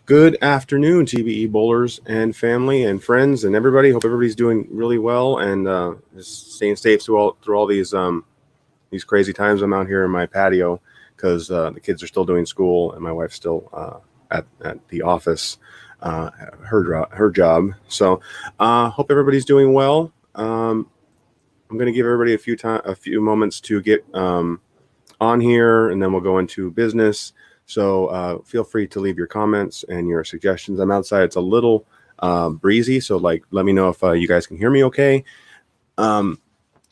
Good afternoon, TBE bowlers and family and friends and everybody. Hope everybody's doing really well and just staying safe through all these crazy times. I'm out here in my patio because the kids are still doing school and my wife's still at the office, her job. So hope everybody's doing well. I'm going to give everybody a few moments to get on here, and then we'll go into business. So feel free to leave your comments and your suggestions. I'm outside. It's a little breezy, so let me know if you guys can hear me okay. So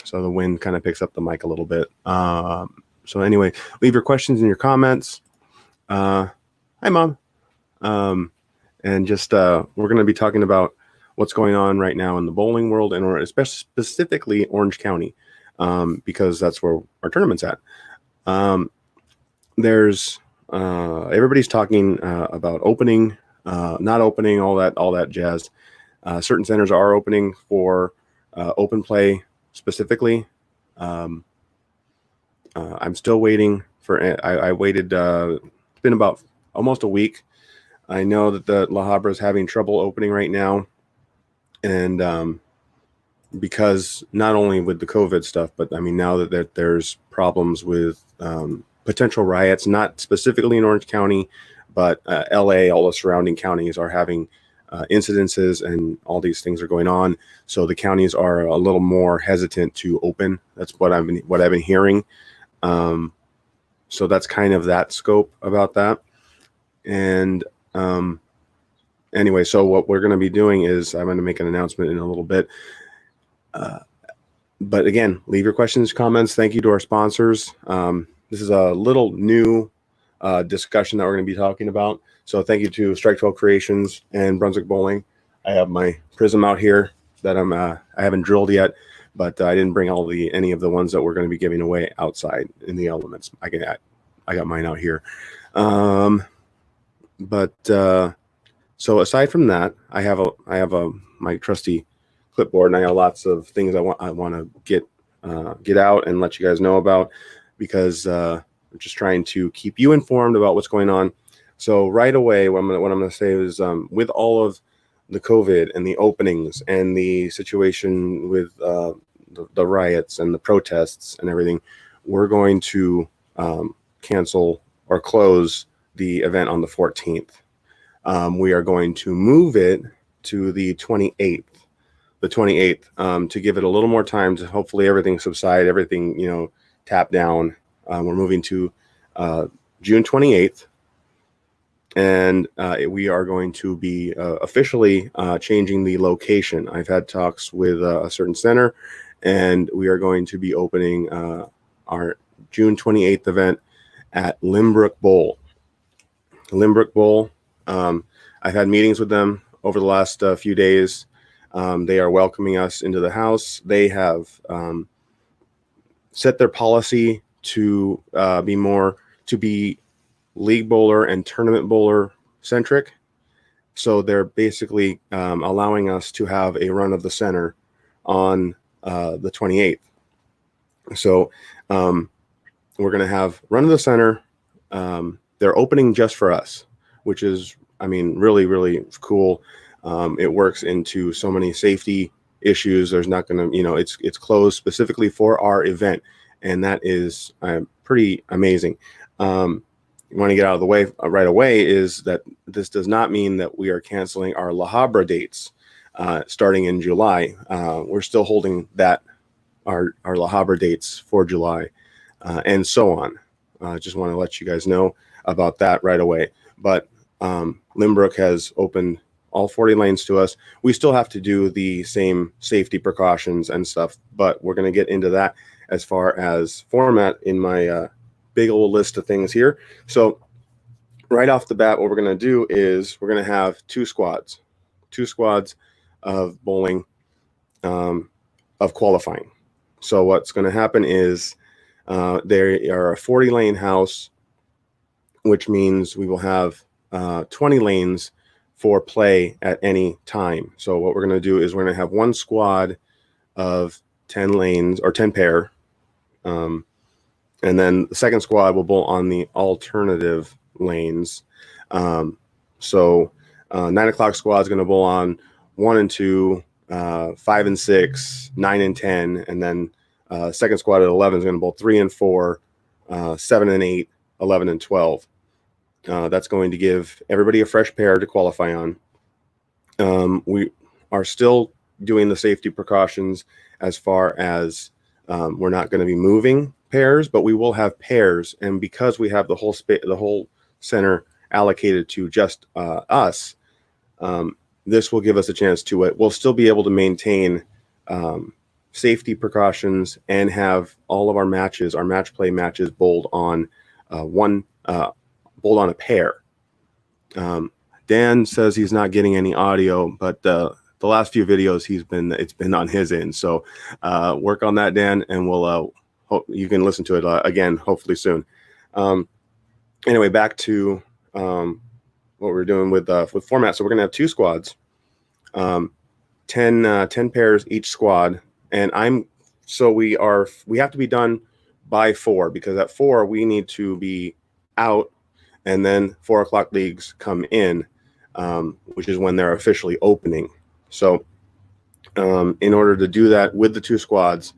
the wind kind of picks up the mic a little bit. So anyway, leave your questions and your comments. Hi, Mom. And just we're going to be talking about what's going on right now in the bowling world, and especially specifically Orange County, because that's where our tournament's at. There's everybody's talking about opening, not opening, all that jazz. Certain centers are opening for open play specifically. I'm still waiting for. I waited. It's been about almost a week. I know that the La Habra is having trouble opening right now, and because not only with the COVID stuff, but I mean now that there's problems with potential riots, not specifically in Orange County, but LA, all the surrounding counties are having incidences, and all these things are going on. So the counties are a little more hesitant to open. That's what I've been hearing. So that's kind of that scope about that. And anyway, so what we're going to be doing is I'm going to make an announcement in a little bit. But again, leave your questions, comments. Thank you to our sponsors. This is a little new discussion that we're going to be talking about. So thank you to Strike 12 Creations and Brunswick Bowling. I have my prism out here that I haven't drilled yet, but I didn't bring any of the ones that we're going to be giving away outside in the elements. I got mine out here. So aside from that, I have my trusty clipboard, and I got lots of things I want to get out and let you guys know about, because I'm just trying to keep you informed about what's going on. So right away, what I'm going to say is, with all of the COVID and the openings and the situation with the riots and the protests and everything, we're going to cancel or close the event on the 14th. We are going to move it to the 28th. The 28th, to give it a little more time to hopefully everything subside, everything tap down. We're moving to June 28th, and we are going to be officially changing the location. I've had talks with a certain center, and we are going to be opening our June 28th event at Limbrook Bowl. Limbrook Bowl. I've had meetings with them over the last few days. They are welcoming us into the house. They have set their policy to be league bowler and tournament bowler centric. So they're basically allowing us to have a run of the center on the 28th. So we're going to have run of the center. They're opening just for us, which is, really, really cool. It works into so many safety issues. There's not going to, it's closed specifically for our event, and that is pretty amazing. You want to get out of the way right away is that this does not mean that we are canceling our La Habra dates starting in July. We're still holding our La Habra dates for July, and so on. Just want to let you guys know about that right away. But Limbrook has opened all 40 lanes to us. We still have to do the same safety precautions and stuff, but we're going to get into that as far as format in my big old list of things here. So right off the bat, what we're going to do is we're going to have two squads of bowling, of qualifying. So what's going to happen is they are a 40 lane house, which means we will have 20 lanes for play at any time. So what we're going to do is we're going to have one squad of 10 lanes or 10 pair. And then the second squad will bowl on the alternative lanes. So 9 o'clock squad is going to bowl on 1 and 2, 5 and 6, 9 and 10, and then second squad at 11 is going to bowl 3 and 4, 7 and 8, 11 and 12. That's going to give everybody a fresh pair to qualify on. We are still doing the safety precautions as far as we're not going to be moving pairs, but we will have pairs. And because we have the whole center allocated to just us, this will give us a chance to it. We'll still be able to maintain safety precautions and have all of our matches, our match play matches, bowled on bowled on a pair. Dan says he's not getting any audio, but the last few videos it's been on his end. So work on that, Dan, and we'll hope you can listen to it again, hopefully soon. Anyway, back to what we're doing with format. So we're gonna have 2 squads, 10 pairs each squad, and we have to be done by 4, because at 4 we need to be out, and then 4 o'clock leagues come in, which is when they're officially opening. So in order to do that with the 2 squads,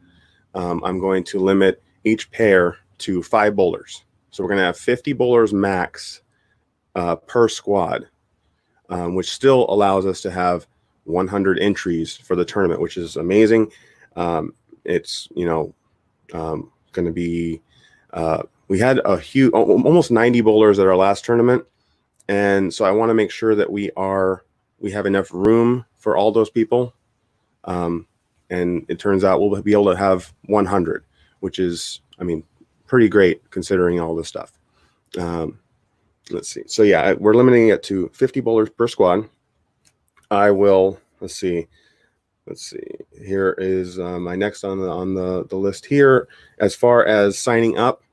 I'm going to limit each pair to 5 bowlers. So we're going to have 50 bowlers max per squad, which still allows us to have 100 entries for the tournament, which is amazing. It's, going to be, we had a huge, almost 90 bowlers at our last tournament. And so I want to make sure that we have enough room for all those people. And it turns out we'll be able to have 100, which is, pretty great considering all this stuff. Let's see. So yeah, we're limiting it to 50 bowlers per squad. Let's see. Here is my next on the list here. As far as signing up,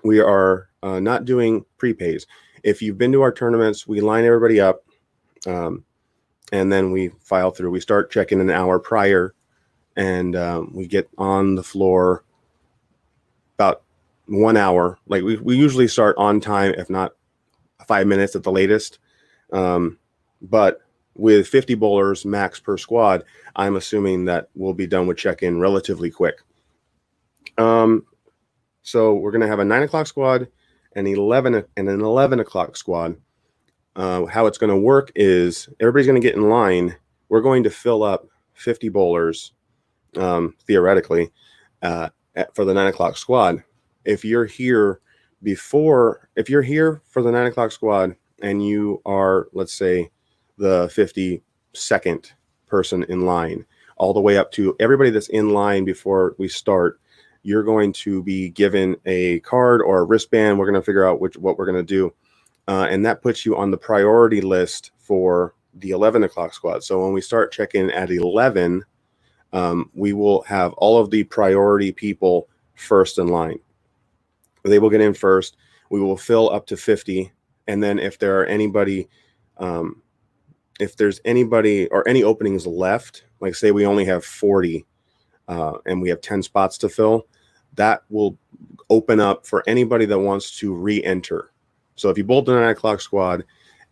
we are not doing prepays. If you've been to our tournaments, we line everybody up, and then we file through. We start checking an hour prior, and we get on the floor about 1 hour. Like we usually start on time, if not 5 minutes at the latest. But with 50 bowlers max per squad, I'm assuming that we'll be done with check-in relatively quick. So we're going to have a 9 o'clock squad and an 11 o'clock squad. How it's going to work is everybody's going to get in line. We're going to fill up 50 bowlers, theoretically, for the 9 o'clock squad. If you're here for the 9 o'clock squad and you are, let's say, the 52nd person in line, all the way up to everybody that's in line before we start, you're going to be given a card or a wristband. We're going to figure out what we're going to do. And that puts you on the priority list for the 11 o'clock squad. So when we start checking at 11, we will have all of the priority people first in line. They will get in first. We will fill up to 50. And then if there's anybody or any openings left, like say we only have 40 and we have 10 spots to fill, that will open up for anybody that wants to re-enter. So if you bowled the 9 o'clock squad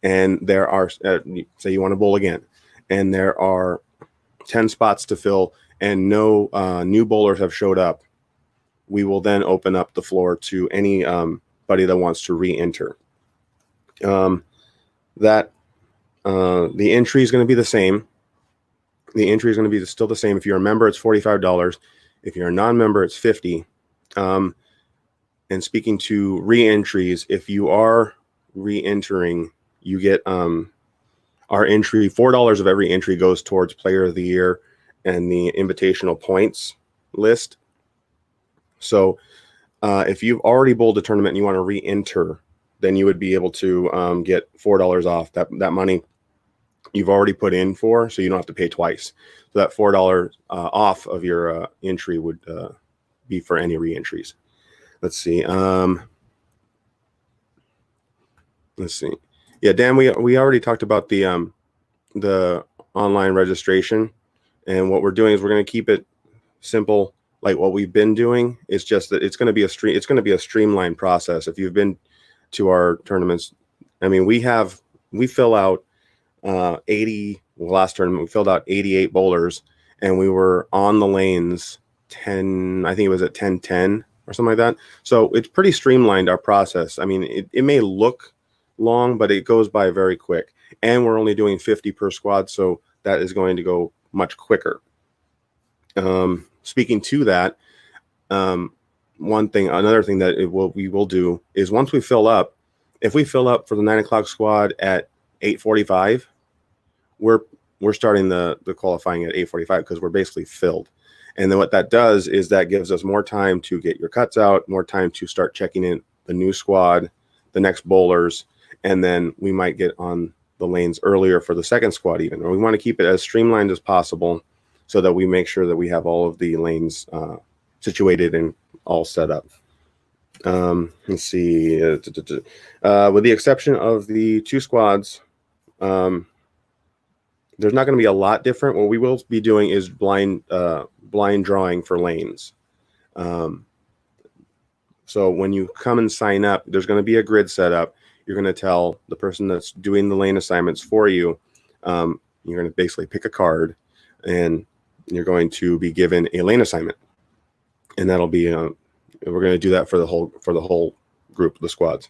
and there are, say you want to bowl again, and there are 10 spots to fill and no new bowlers have showed up, we will then open up the floor to anybody that wants to re-enter. The entry is going to be the same. The entry is going to be still the same. If you're a member, it's $45. If you're a non-member, it's $50. And speaking to re-entries, if you are re-entering, you get our entry. $4 of every entry goes towards Player of the Year and the invitational points list. So if you've already bowled a tournament and you want to re-enter, then you would be able to get $4 off. That money you've already put in for, so you don't have to pay twice. So that $4 off of your entry would be for any re-entries. Let's see. Yeah, Dan, we already talked about the online registration, and what we're doing is we're going to keep it simple, like what we've been doing. It's just that it's going to be a streamlined process. If you've been to our tournaments, we have we fill out last tournament we filled out 88 bowlers, and we were on the lanes 10, I think it was at 10:10 or something like that. So it's pretty streamlined, our process. I mean, it may look long, but it goes by very quick, and we're only doing 50 per squad, so that is going to go much quicker. Speaking to that, another thing that we will do is, once we fill up, if we fill up for the 9 o'clock squad at 8:45, we're starting the qualifying at 8:45, because we're basically filled. And then what that does is that gives us more time to get your cuts out, more time to start checking in the new squad, the next bowlers, and then we might get on the lanes earlier for the second squad even. Or we want to keep it as streamlined as possible, so that we make sure that we have all of the lanes situated and all set up. Let's see. With the exception of the 2 squads, there's not going to be a lot different. What we will be doing is blind drawing for lanes. So when you come and sign up, there's going to be a grid set up. You're going to tell the person that's doing the lane assignments for you, you're going to basically pick a card, and you're going to be given a lane assignment, and that'll be we're going to do that for the whole group, the squads.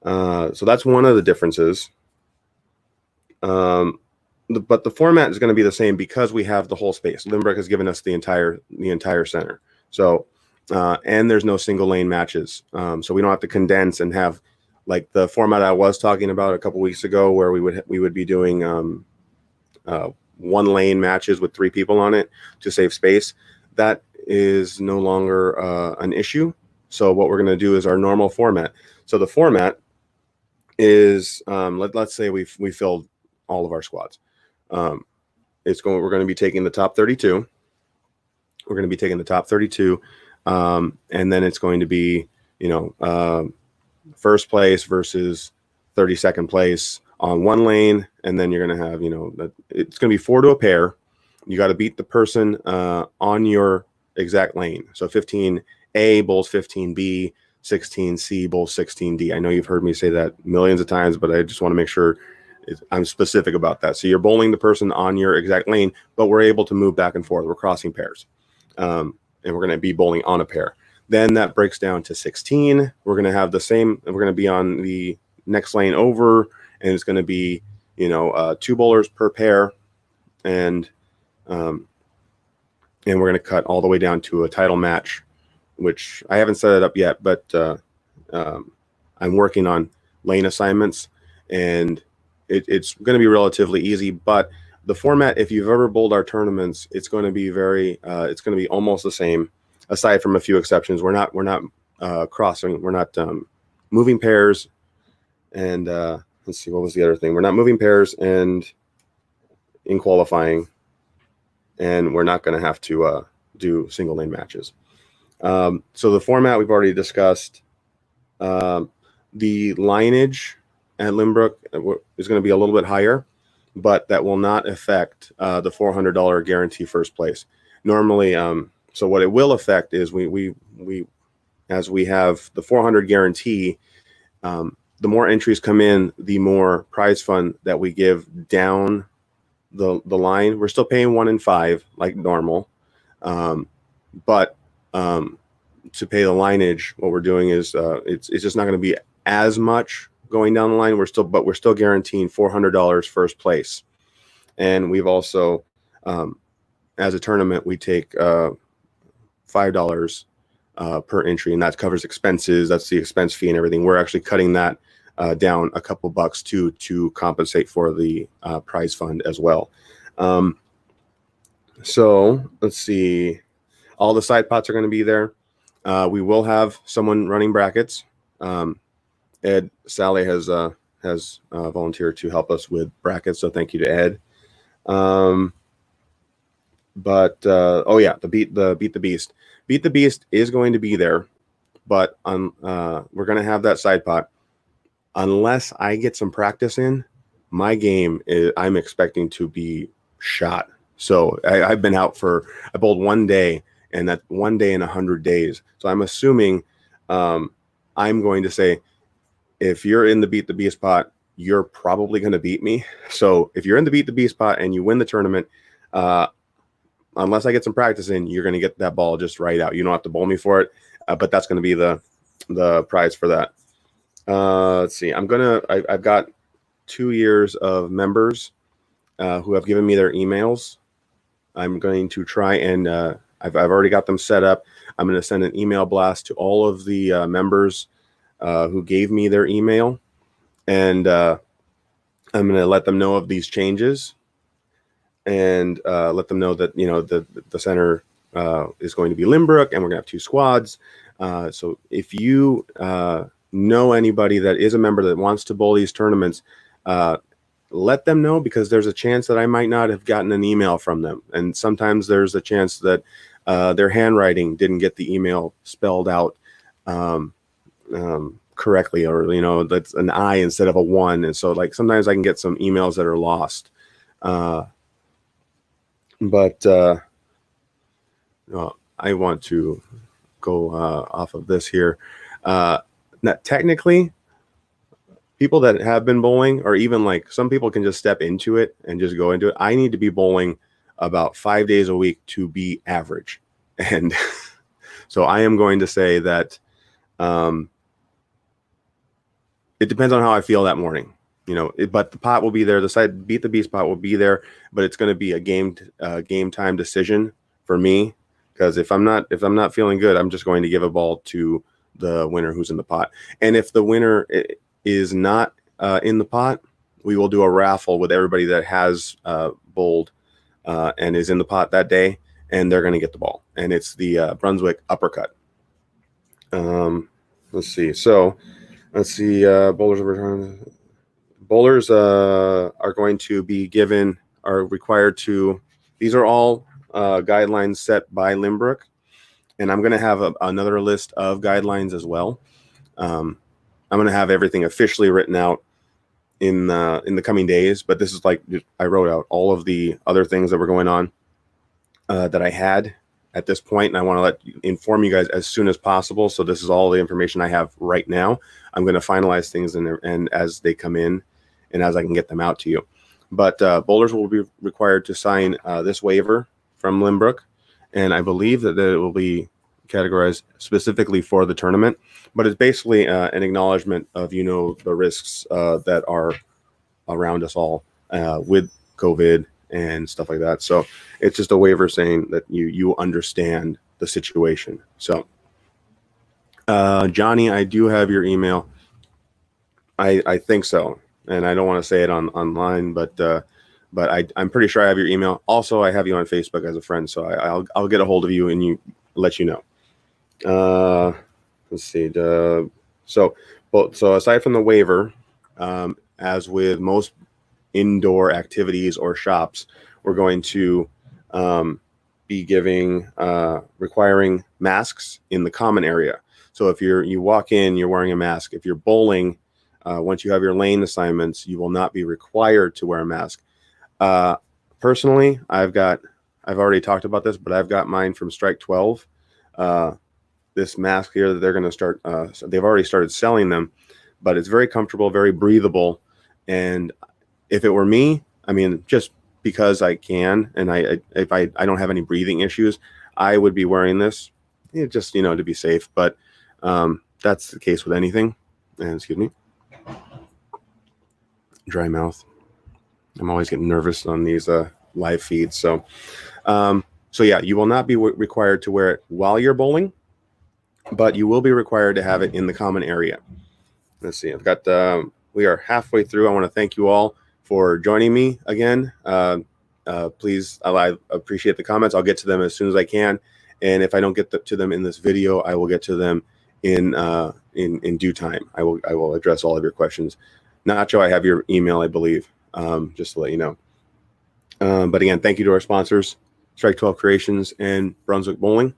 So that's one of the differences. But the format is going to be the same, because we have the whole space. Limbrick has given us the entire center. So and there's no single lane matches, so we don't have to condense and have like the format I was talking about a couple weeks ago, where we would be doing 1 lane matches with 3 people on it to save space. That is no longer an issue. So what we're going to do is our normal format. So the format is, let's say we filled all of our squads. We're going to be taking the top 32. We're going to be taking the top 32, and then it's going to be, first place versus 32nd place on 1 lane, and then you're going to have, it's going to be 4 to a pair. You got to beat the person on your exact lane. So 15A bowls 15B, 16C bowls 16D. I know you've heard me say that millions of times, but I just want to make sure I'm specific about that. So you're bowling the person on your exact lane, but we're able to move back and forth. We're crossing pairs, and we're going to be bowling on a pair. Then that breaks down to 16. We're going to have the same, and we're going to be on the next lane over, and it's going to be, 2 bowlers per pair, and we're going to cut all the way down to a title match, which I haven't set it up yet, but I'm working on lane assignments, and it's going to be relatively easy. But the format, if you've ever bowled our tournaments, it's going to be it's going to be almost the same, aside from a few exceptions. We're not crossing, we're not moving pairs, and let's see, what was the other thing? We're not moving pairs and in qualifying, and we're not going to have to do single lane matches. So the format we've already discussed. The lineage at Limbrook is going to be a little bit higher, but that will not affect the $400 guarantee first place. Normally, so what it will affect is we as we have the 400 guarantee, the more entries come in, the more prize fund that we give down the line. We're still paying 1 in 5 like normal, but to pay the lineage, what we're doing is it's just not going to be as much going down the line. We're still guaranteeing $400 first place, and we've also, as a tournament, we take $5 per entry, and that covers expenses. That's the expense fee and everything. We're actually cutting that down a couple bucks to compensate for the prize fund as well. So let's see. All the side pots are going to be there. We will have someone running brackets. Ed Sally has volunteered to help us with brackets, so thank you to Ed. Oh yeah, the beat the beast. Beat the beast is going to be there, but we're going to have that side pot. Unless I get some practice in, my game I'm expecting to be shot. So I've been out I bowled 1 day, and that 1 day in 100 days. So I'm assuming I'm going to say, if you're in the beat the beast pot, you're probably going to beat me. So if you're in the Beat the Beast pot and you win the tournament, unless I get some practice in, you're going to get that ball just right out. You don't have to bowl me for it, but that's going to be the prize for that. Let's see. I've got 2 years of members who have given me their emails. I'm going to try and I've already got them set up. I'm going to send an email blast to all of the members who gave me their email, and I'm going to let them know of these changes, and let them know that the center is going to be Limbrook, and we're going to have 2 squads. So if you know anybody that is a member that wants to bowl these tournaments, let them know, because there's a chance that I might not have gotten an email from them. And sometimes there's a chance that their handwriting didn't get the email spelled out correctly, or, that's an I instead of a 1. And so like sometimes I can get some emails that are lost. But I want to go off of this here. Now, technically, people that have been bowling, or even like some people can just step into it and just go into it. I need to be bowling about 5 days a week to be average. And so I am going to say that it depends on how I feel that morning, but the pot will be there. The side Beat the Beast pot will be there, but it's going to be a game time decision for me. Because if I'm not feeling good, I'm just going to give a ball to the winner who's in the pot. And if the winner is not in the pot, we will do a raffle with everybody that has bowled and is in the pot that day, and they're going to get the ball. And it's the Brunswick uppercut. Let's see. So let's see. Bowlers are going to be are required to. These are all guidelines set by Limbrook, and I'm going to have another list of guidelines as well. I'm going to have everything officially written out in the coming days, but this is like I wrote out all of the other things that were going on that I had at this point, and I want to inform you guys as soon as possible. So this is all the information I have right now. I'm going to finalize things and as they come in and as I can get them out to you. But bowlers will be required to sign this waiver from Limbrook, and I believe that it will be categorized specifically for the tournament, but it's basically an acknowledgement of the risks that are around us all with COVID and stuff like that. So it's just a waiver saying that you understand the situation. So Johnny, I do have your email. I think so, and I don't want to say it online, but I'm pretty sure I have your email. Also, I have you on Facebook as a friend, so I'll get a hold of you and let you know. Let's see. So aside from the waiver, as with most indoor activities or shops, we're going to be requiring masks in the common area. So if you walk in, you're wearing a mask. If you're bowling, once you have your lane assignments, you will not be required to wear a mask. Personally, I've already talked about this, but I've got mine from Strike 12. This mask here that they're going to start, they've already started selling them, but it's very comfortable, very breathable. And if it were me, I mean, just because I can, and if I don't have any breathing issues, I would be wearing this, just, to be safe. But that's the case with anything. And excuse me, dry mouth. I'm always getting nervous on these live feeds. So yeah, you will not be required to wear it while you're bowling, but you will be required to have it in the common area. Let's see. We are halfway through. I want to thank you all for joining me again. Please, I appreciate the comments. I'll get to them as soon as I can. And if I don't get to them in this video, I will get to them in due time. I will address all of your questions. Nacho, I have your email, I believe, just to let you know. But again, thank you to our sponsors, Strike 12 Creations and Brunswick Bowling.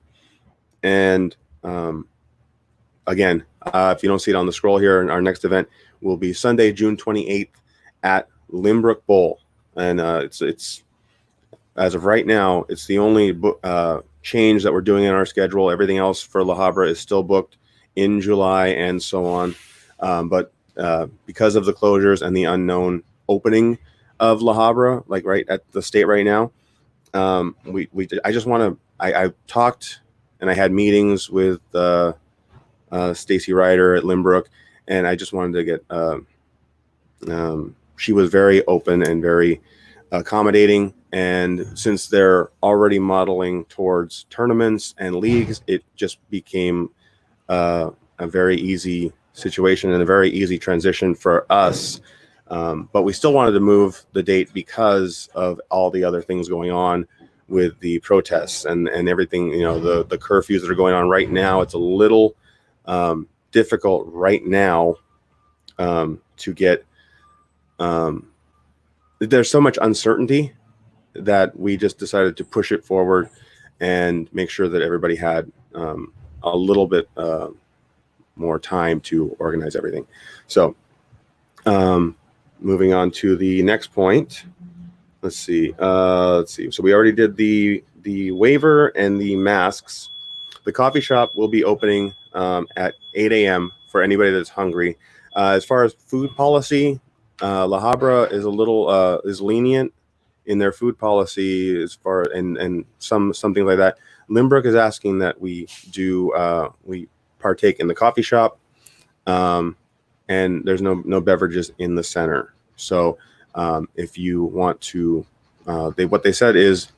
And again, if you don't see it on the scroll here, our next event will be Sunday, June 28th at Limbrook Bowl. And it's as of right now, it's the only change that we're doing in our schedule. Everything else for La Habra is still booked in July and so on. But because of the closures and the unknown opening of La Habra, like right at the state right now. I just want to. I talked and I had meetings with Stacy Ryder at Limbrook, and I just wanted to get. She was very open and very accommodating, and since they're already modeling towards tournaments and leagues, it just became a very easy situation and a very easy transition for us. But we still wanted to move the date because of all the other things going on with the protests and everything, the curfews that are going on right now. It's a little difficult right now to get. There's so much uncertainty that we just decided to push it forward and make sure that everybody had a little bit more time to organize everything. So moving on to the next point. Let's see. So we already did the waiver and the masks. The coffee shop will be opening at 8 a.m. for anybody that's hungry. As far as food policy, La Habra is a little is lenient in their food policy as far and something like that. Limbrook is asking that we partake in the coffee shop, and there's no beverages in the center. So if you want to, what they said is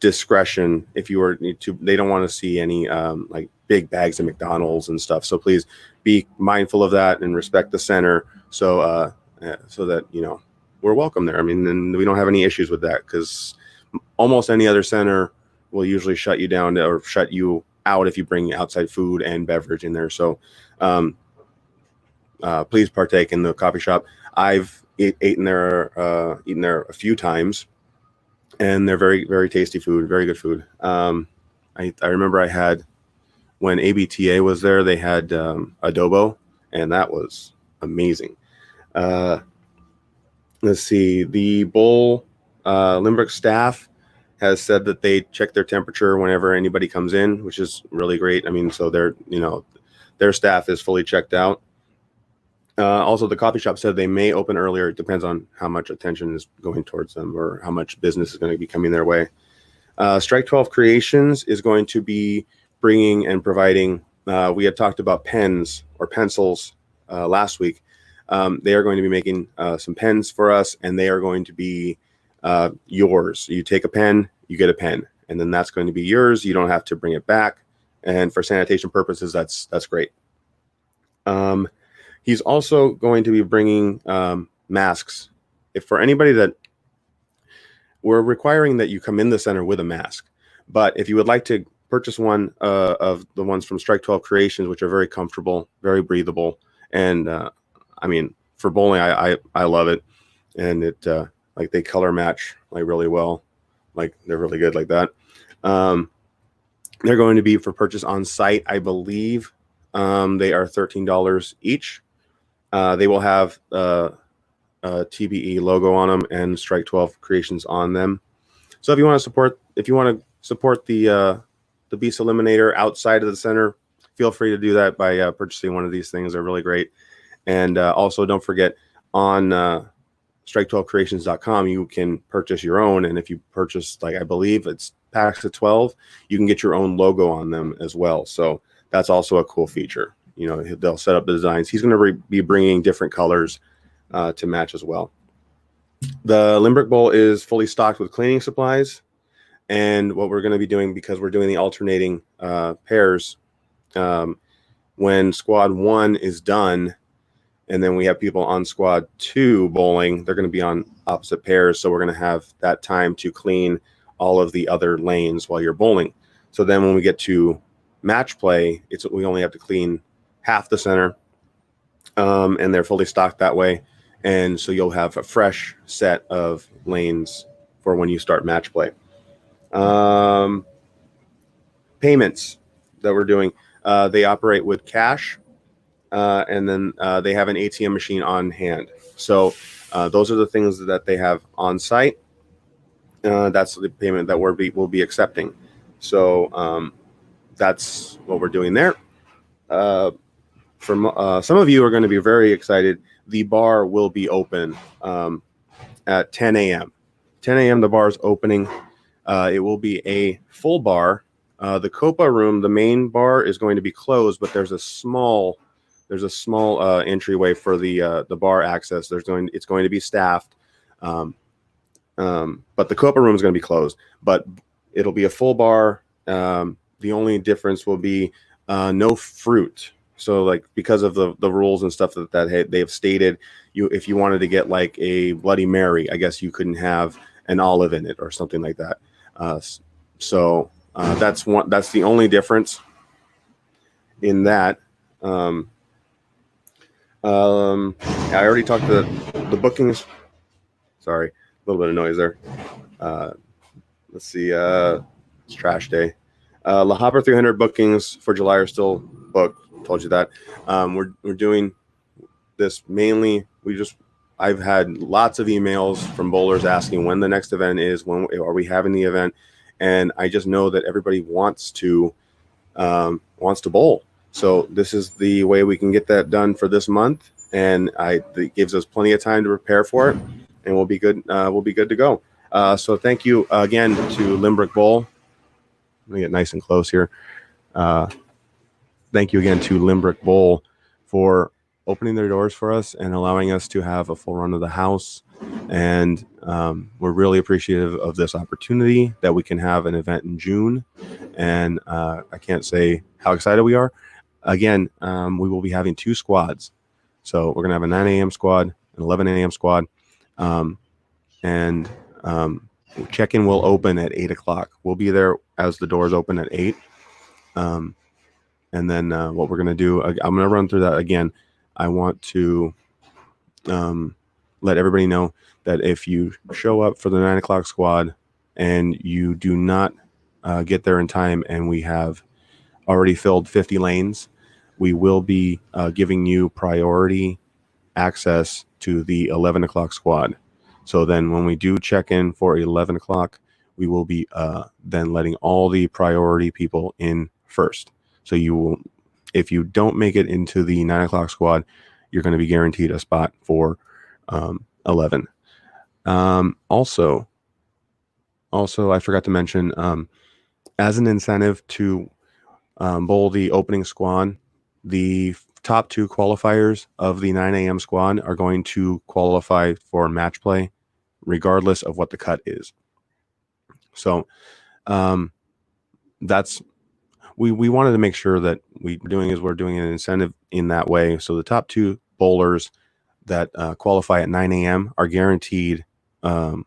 discretion. If you were to, they don't want to see any like big bags of McDonald's and stuff. So please be mindful of that and respect the center. So that we're welcome there. I mean, and we don't have any issues with that because almost any other center will usually shut you down or shut you out if you bring outside food and beverage in there. So please partake in the coffee shop. I've eaten there a few times, and they're very, very tasty food, very good food. I remember I had, when ABTA was there, they had adobo, and that was amazing. Let's see. The Bull Limbrook staff has said that they check their temperature whenever anybody comes in, which is really great. I mean, so their staff is fully checked out. Also, the coffee shop said they may open earlier. It depends on how much attention is going towards them or how much business is going to be coming their way. Strike 12 Creations is going to be bringing and providing. We had talked about pens or pencils last week. They are going to be making some pens for us, and they are going to be yours. You take a pen, you get a pen, and then that's going to be yours. You don't have to bring it back. And for sanitation purposes, that's great. He's also going to be bringing masks. If for anybody that we're requiring that you come in the center with a mask, but if you would like to purchase one of the ones from Strike 12 Creations, which are very comfortable, very breathable, and I mean, for bowling, I love it, and it like they color match like really well, like they're really good like that. They're going to be for purchase on site, I believe. They are $13 each. They will have a TBE logo on them and Strike 12 Creations on them. So if you want to support the Beast Eliminator outside of the center, feel free to do that by purchasing one of these things. They're really great. And also don't forget, on strike12creations.com, you can purchase your own. And if you purchase, like, I believe it's packs of 12, you can get your own logo on them as well. So that's also a cool feature. They'll set up the designs. He's going to be bringing different colors to match as well. The Limbrook Bowl is fully stocked with cleaning supplies. And what we're going to be doing, because we're doing the alternating pairs, when squad 1 is done, and then we have people on squad 2 bowling, they're going to be on opposite pairs. So we're going to have that time to clean all of the other lanes while you're bowling. So then when we get to match play, we only have to clean half the center, and they're fully stocked that way. And so you'll have a fresh set of lanes for when you start match play. Payments that we're doing, they operate with cash, and then they have an ATM machine on hand. So those are the things that they have on site. That's the payment that we'll be accepting. So that's what we're doing there. Some of you are going to be very excited. the bar will be open at 10 a.m. 10 a.m. the bar is opening. It will be a full bar. The Copa room, the main bar, is going to be closed, but there's a small entryway for the bar access. It's going to be staffed, but the Copa room is going to be closed. But it'll be a full bar. The only difference will be no fruit. So, like, because of the rules and stuff that they have stated, if you wanted to get like a Bloody Mary, I guess you couldn't have an olive in it or something like that. So that's the only difference in that. I already talked to the bookings. Sorry, a little bit of noise there. Let's see. It's trash day. La Habra 300 bookings for July are still booked. Told you that. We're doing this mainly. I've had lots of emails from bowlers asking when the next event is. When are we having the event? And I just know that everybody wants to bowl. So this is the way we can get that done for this month, and it gives us plenty of time to prepare for it, and we'll be good. We'll be good to go. So thank you again to Limbrick Bowl. Let me get nice and close here. Thank you again to Limbrick Bowl for opening their doors for us and allowing us to have a full run of the house. And we're really appreciative of this opportunity that we can have an event in June. And I can't say how excited we are. Again, we will be having 2 squads. So we're going to have a 9 a.m. squad, an 11 a.m. squad. Check-in will open at 8 o'clock. We'll be there as the doors open at 8. And then what we're going to do, I'm going to run through that again. I want to let everybody know that if you show up for the 9 o'clock squad and you do not get there in time and we have already filled 50 lanes, we will be giving you priority access to the 11 o'clock squad. So then when we do check in for 11 o'clock, we will be then letting all the priority people in first. So if you don't make it into the 9 o'clock squad, you're going to be guaranteed a spot for 11. Also, I forgot to mention, as an incentive to bowl the opening squad, the top 2 qualifiers of the 9 a.m. squad are going to qualify for match play, regardless of what the cut is. So we wanted to make sure that we're doing an incentive in that way. So the top 2 bowlers that qualify at 9 a.m. are guaranteed a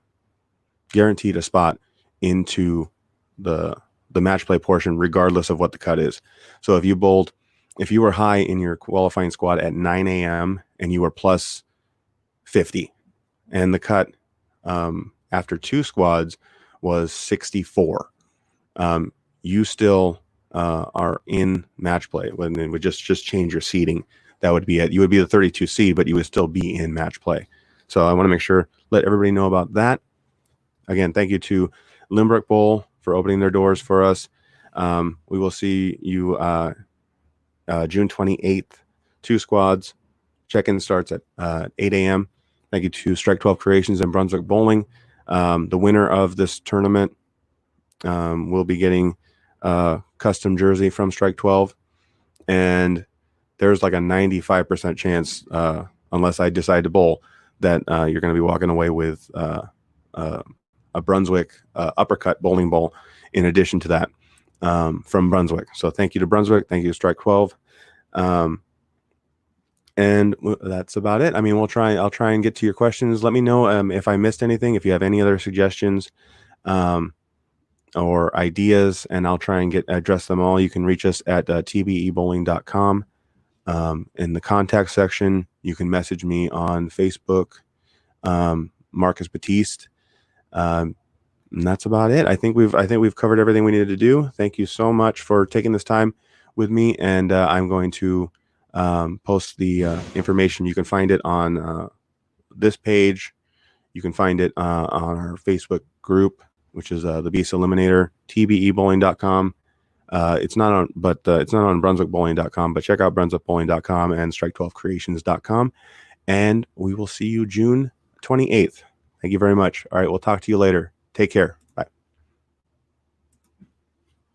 spot into the match play portion, regardless of what the cut is. So if you were high in your qualifying squad at 9 a.m. and you were plus 50, and the cut after 2 squads was 64, you still are in match play. When it would just change your seeding, that would be you would be the 32 seed, but you would still be in match play. So I want to make sure, let everybody know about that. Again, thank you to Limbrick Bowl for opening their doors for us. We will see you June 28th, 2 squads. Check-in starts at 8 a.m. Thank you to Strike 12 Creations and Brunswick Bowling. The winner of this tournament will be getting a custom jersey from Strike 12. And there's like a 95% chance, unless I decide to bowl, that you're going to be walking away with a Brunswick uppercut bowling ball in addition to that from Brunswick. So thank you to Brunswick. Thank you to Strike 12. And that's about it. I mean, I'll try and get to your questions. Let me know if I missed anything, if you have any other suggestions or ideas, and I'll try and address them all. You can reach us at tbebowling.com. In the contact section, you can message me on Facebook, Marcus Batiste. And that's about it. I think we've covered everything we needed to do. Thank you so much for taking this time with me, and I'm going to post the information. You can find it on this page. You can find it on our Facebook group, which is the Beast Eliminator, tbebowling.com. It's not on brunswickbowling.com, but check out brunswickbowling.com and strike12creations.com. and we will see you June 28th. Thank you very much. All right, we'll talk to you later. Take care.